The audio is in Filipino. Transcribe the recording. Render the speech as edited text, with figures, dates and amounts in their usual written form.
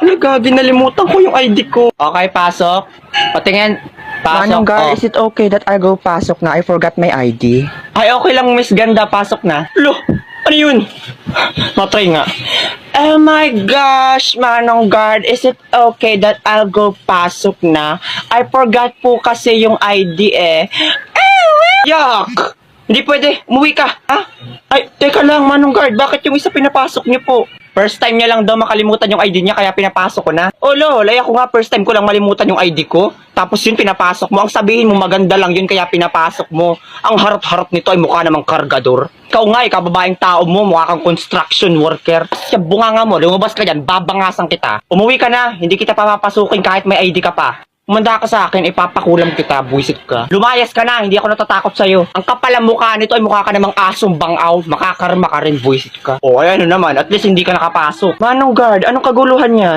Ano gagi, nalimutan ko yung ID ko. Okay, pasok. Patingin. Pasok. Manong guard, is it okay that I go pasok na? I forgot my ID. Ay, okay lang, Miss Ganda. Pasok na. Lo, ano yun? Matry nga. Oh my gosh, Manong guard, is it okay that I'll go pasok na? I forgot po kasi yung ID eh. Yak! Hindi pwede, umuwi ka, ha? Ay, teka lang, Manong guard, bakit yung isa pinapasok niyo po? First time niya lang daw makalimutan yung ID niya, kaya pinapasok ko na. Oh lol, ay ako nga first time ko lang malimutan yung ID ko. Tapos yun pinapasok mo. Ang sabihin mo maganda lang yun kaya pinapasok mo. Ang harap-harap nito ay mukha namang kargador. Ikaw nga, ikaw babaeng tao mo, mukha kang construction worker. Sa bunganga mo, lumabas ka dyan, babangasan kita. Umuwi ka na, hindi kita papapasukin kahit may ID ka pa. Umanda ka sa akin, ipapakulam kita, buwisit ka. Lumayas ka na, hindi ako natatakot sa'yo. Ang kapal ang mukha nito ay mukha ka namang asong bangaw. Makakarma ka rin, buwisit ka. O, ayan naman, at least hindi ka nakapasok. Manong guard, anong kaguluhan yan?